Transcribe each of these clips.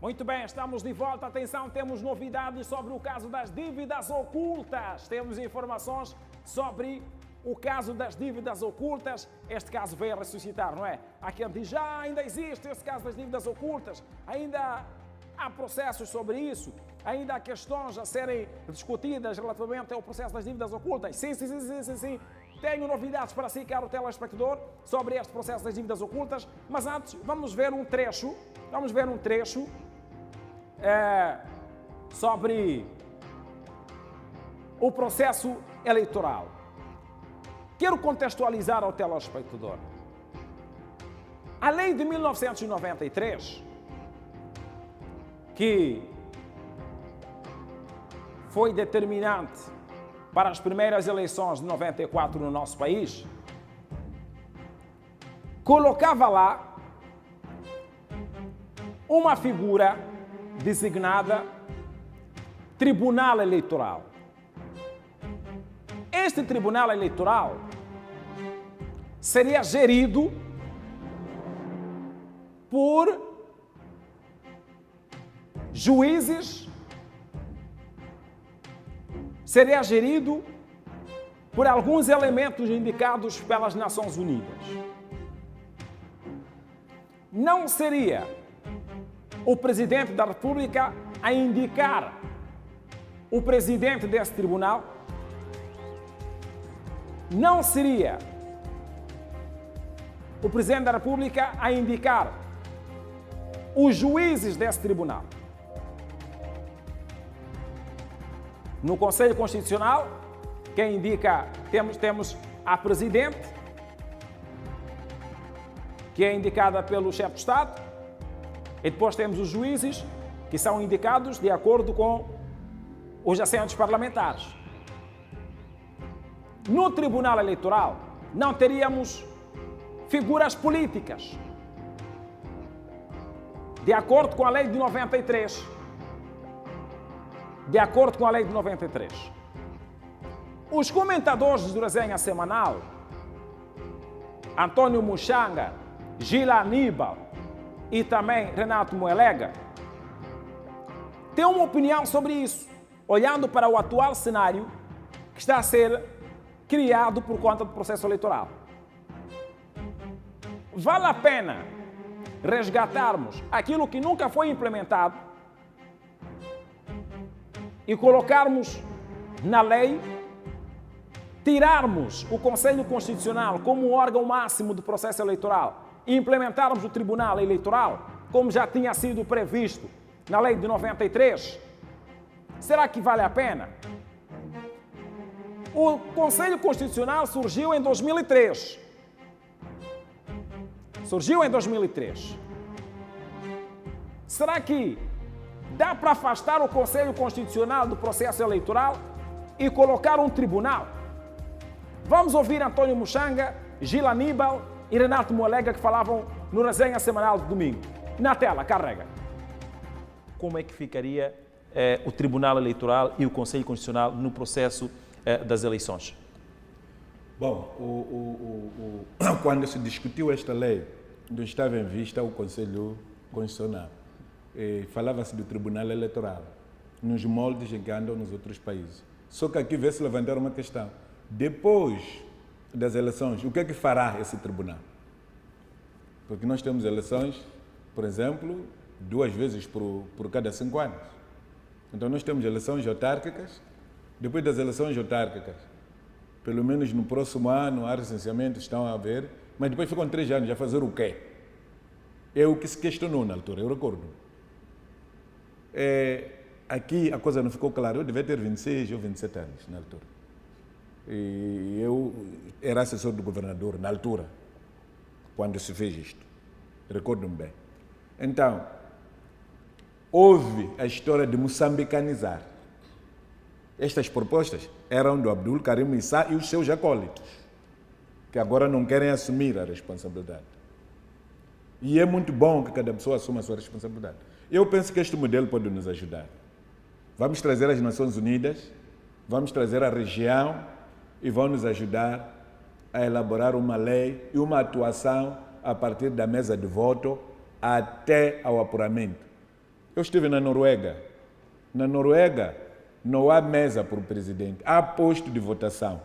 Muito bem, estamos de volta. Atenção, temos novidades sobre o caso das dívidas ocultas. Temos informações sobre o caso das dívidas ocultas. Este caso veio a ressuscitar, não é? Há quem diz, já ainda existe esse caso das dívidas ocultas. Ainda há processos sobre isso. Ainda há questões a serem discutidas relativamente ao processo das dívidas ocultas. Sim. Tenho novidades para si, caro telespectador, sobre este processo das dívidas ocultas. Mas antes, vamos ver um trecho. Sobre o processo eleitoral. Quero contextualizar ao telespectador. A lei de 1993, que foi determinante para as primeiras eleições de 94 no nosso país, colocava lá uma figura designada Tribunal Eleitoral. Este Tribunal Eleitoral seria gerido por juízes, seria gerido por alguns elementos indicados pelas Nações Unidas. Não seria o Presidente da República a indicar o presidente desse tribunal. Não seria o Presidente da República a indicar os juízes desse tribunal. No Conselho Constitucional, quem indica, temos a Presidente, que é indicada pelo chefe de Estado, e depois temos os juízes, que são indicados de acordo com os assentos parlamentares. No Tribunal Eleitoral, não teríamos figuras políticas, de acordo com a lei de 93. De acordo com a lei de 93. Os comentadores do Resenha Semanal, Antônio Muxanga, Gila Aníbal e também Renato Moelega, têm uma opinião sobre isso, olhando para o atual cenário que está a ser criado por conta do processo eleitoral. Vale a pena resgatarmos aquilo que nunca foi implementado e colocarmos na lei, tirarmos o Conselho Constitucional como órgão máximo do processo eleitoral e implementarmos o Tribunal Eleitoral, como já tinha sido previsto na lei de 93? Será que vale a pena? O Conselho Constitucional surgiu em 2003. Será que dá para afastar o Conselho Constitucional do processo eleitoral e colocar um tribunal? Vamos ouvir Antônio Muxanga, Gila Aníbal e Renato Moelega, que falavam no Resenha Semanal de domingo. Na tela, carrega. Como é que ficaria o Tribunal Eleitoral e o Conselho Constitucional no processo das eleições? Bom, quando se discutiu esta lei, não estava em vista o Conselho Constitucional. Falava-se do Tribunal Eleitoral, nos moldes em que andam nos outros países. Só que aqui vê-se levantar uma questão. Depois das eleições, o que é que fará esse tribunal? Porque nós temos eleições, por exemplo, 2 vezes por cada 5 anos. Então nós temos eleições autárquicas. Depois das eleições autárquicas, pelo menos no próximo ano, há recenseamento, estão a ver, mas depois ficam 3 anos a fazer o quê? É o que se questionou na altura, eu recordo. Aqui a coisa não ficou clara. Eu devia ter 26 ou 27 anos na altura. E eu era assessor do governador na altura, quando se fez isto. Recordo-me bem. Então, houve a história de moçambicanizar. Estas propostas eram do Abdul Karim Issa e os seus acólitos, que agora não querem assumir a responsabilidade. E é muito bom que cada pessoa assuma a sua responsabilidade. Eu penso que este modelo pode nos ajudar. Vamos trazer as Nações Unidas, vamos trazer a região e vão nos ajudar a elaborar uma lei e uma atuação a partir da mesa de voto até ao apuramento. Eu estive na Noruega. Na Noruega não há mesa para o presidente, há posto de votação.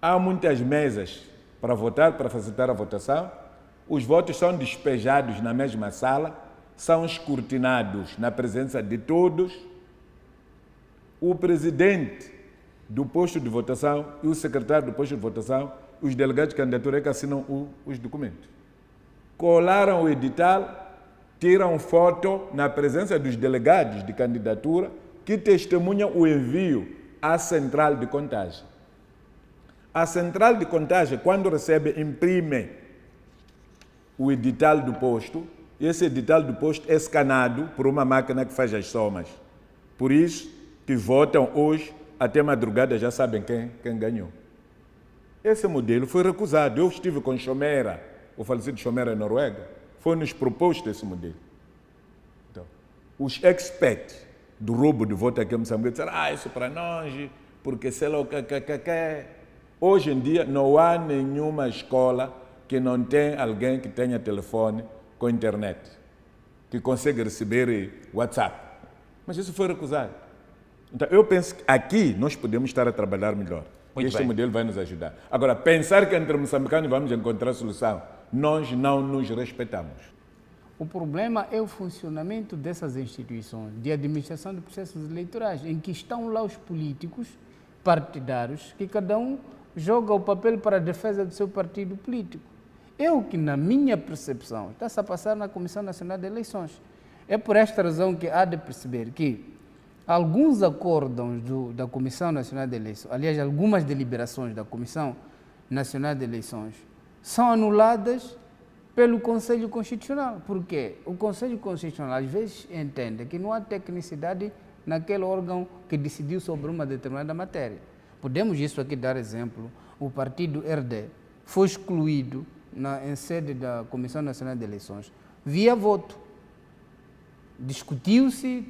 Há muitas mesas para votar, para facilitar a votação. Os votos são despejados na mesma sala, são escrutinados na presença de todos. O presidente do posto de votação e o secretário do posto de votação, os delegados de candidatura é que assinam os documentos. Colaram o edital, tiram foto na presença dos delegados de candidatura que testemunham o envio à central de contagem. A central de contagem, quando recebe, imprime o edital do posto. Esse edital do posto é escanado por uma máquina que faz as somas. Por isso que votam hoje, até madrugada já sabem quem ganhou. Esse modelo foi recusado. Eu estive com Chomera, o falecido Chomera em Noruega, foi-nos proposto esse modelo. Então, os experts do roubo de voto aqui em Moçambique disseram, isso para nós, porque sei lá o que. Hoje em dia não há nenhuma escola que não tenha alguém que tenha telefone com internet, que consegue receber WhatsApp. Mas isso foi recusado. Então eu penso que aqui nós podemos estar a trabalhar melhor. Este modelo vai nos ajudar. Agora, pensar que entre moçambicanos vamos encontrar solução, nós não nos respeitamos. O problema é o funcionamento dessas instituições de administração de processos eleitorais, em que estão lá os políticos partidários, que cada um joga o papel para a defesa do seu partido político. É o que, na minha percepção, está-se a passar na Comissão Nacional de Eleições. É por esta razão que há de perceber que alguns acordos da Comissão Nacional de Eleições, aliás, algumas deliberações da Comissão Nacional de Eleições, são anuladas pelo Conselho Constitucional. Por quê? O Conselho Constitucional, às vezes, entende que não há tecnicidade naquele órgão que decidiu sobre uma determinada matéria. Podemos isso aqui dar exemplo. O partido RD foi excluído em sede da Comissão Nacional de Eleições via voto. Discutiu-se,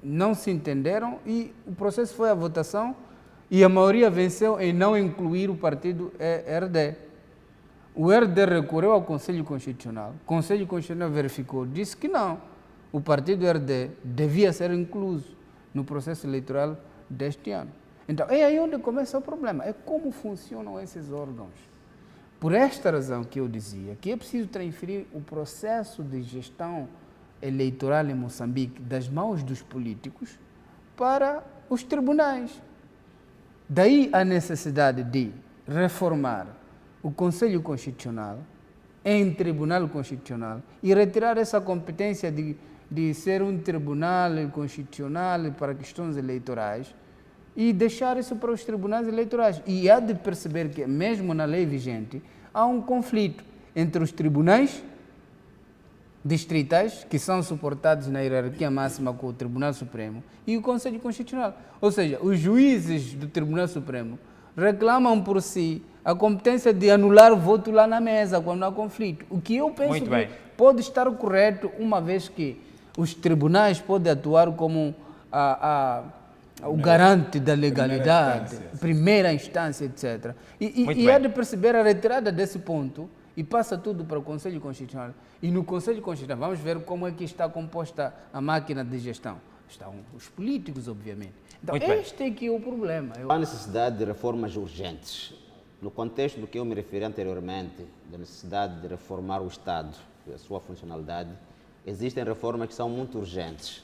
não se entenderam e o processo foi à votação e a maioria venceu em não incluir o partido RD. O RD recorreu ao Conselho Constitucional. O Conselho Constitucional verificou, disse que não. O partido RD devia ser incluso no processo eleitoral deste ano. Então, é aí onde começa o problema. É como funcionam esses órgãos. Por esta razão que eu dizia que é preciso transferir o processo de gestão eleitoral em Moçambique das mãos dos políticos para os tribunais. Daí a necessidade de reformar o Conselho Constitucional em Tribunal Constitucional e retirar essa competência de ser um tribunal constitucional para questões eleitorais e deixar isso para os tribunais eleitorais. E há de perceber que, mesmo na lei vigente, há um conflito entre os tribunais distritais, que são suportados na hierarquia máxima com o Tribunal Supremo, e o Conselho Constitucional. Ou seja, os juízes do Tribunal Supremo reclamam por si a competência de anular o voto lá na mesa, quando há conflito. O que eu penso que pode estar correto, uma vez que os tribunais podem atuar como o garante da legalidade, primeira instância, etc. E há de perceber a retirada desse ponto e passa tudo para o Conselho Constitucional. E no Conselho Constitucional vamos ver como é que está composta a máquina de gestão. Estão os políticos, obviamente. Então, este é que é o problema. Há necessidade de reformas urgentes. No contexto do que eu me referi anteriormente, da necessidade de reformar o Estado e a sua funcionalidade, existem reformas que são muito urgentes.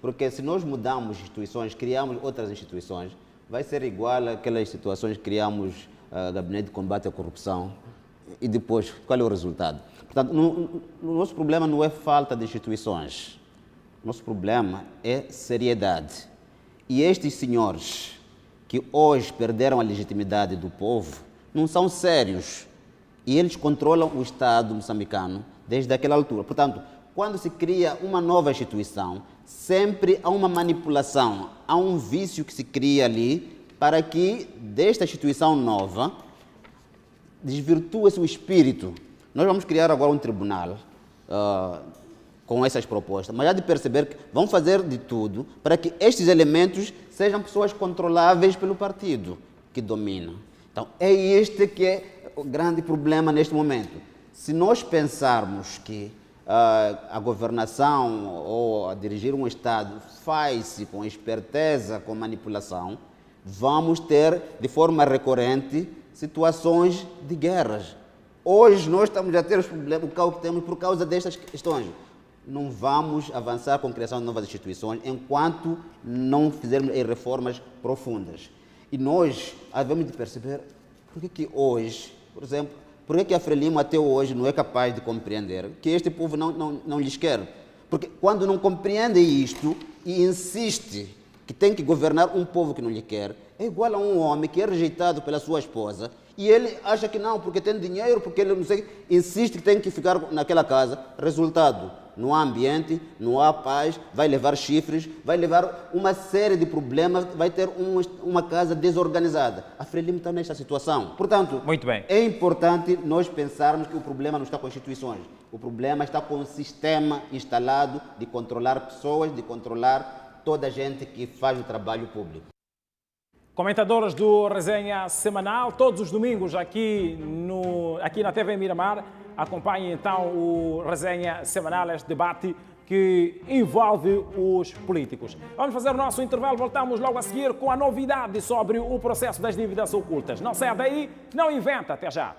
Porque se nós mudamos instituições, criamos outras instituições, vai ser igual àquelas situações que criamos Gabinete de Combate à Corrupção e depois, qual é o resultado? Portanto, o nosso problema não é falta de instituições, nosso problema é seriedade. E estes senhores que hoje perderam a legitimidade do povo não são sérios e eles controlam o Estado moçambicano desde aquela altura. Portanto, quando se cria uma nova instituição, sempre há uma manipulação, há um vício que se cria ali para que desta instituição nova desvirtue-se o espírito. Nós vamos criar agora um tribunal com essas propostas, mas há de perceber que vão fazer de tudo para que estes elementos sejam pessoas controláveis pelo partido que domina. Então, é este que é o grande problema neste momento. Se nós pensarmos que a governação ou a dirigir um Estado faz-se com esperteza, com manipulação, vamos ter de forma recorrente situações de guerras. Hoje nós estamos a ter os problemas, o caos que temos por causa destas questões. Não vamos avançar com a criação de novas instituições enquanto não fizermos reformas profundas. E nós devemos de perceber por que hoje, por exemplo, por que a Frelimo até hoje não é capaz de compreender que este povo não lhes quer? Porque quando não compreende isto e insiste que tem que governar um povo que não lhe quer, é igual a um homem que é rejeitado pela sua esposa e ele acha que não, porque tem dinheiro, porque ele não sei, insiste que tem que ficar naquela casa. Resultado, não há ambiente, não há paz, vai levar chifres, vai levar uma série de problemas, vai ter uma casa desorganizada. A Frelimo está nesta situação. Portanto, muito bem, é importante nós pensarmos que o problema não está com instituições. O problema está com um sistema instalado de controlar pessoas, de controlar toda a gente que faz o trabalho público. Comentadores do Resenha Semanal, todos os domingos aqui na TV Miramar, acompanhem então o Resenha Semanal, este debate que envolve os políticos. Vamos fazer o nosso intervalo, voltamos logo a seguir com a novidade sobre o processo das dívidas ocultas. Não saia daí, não inventa, até já.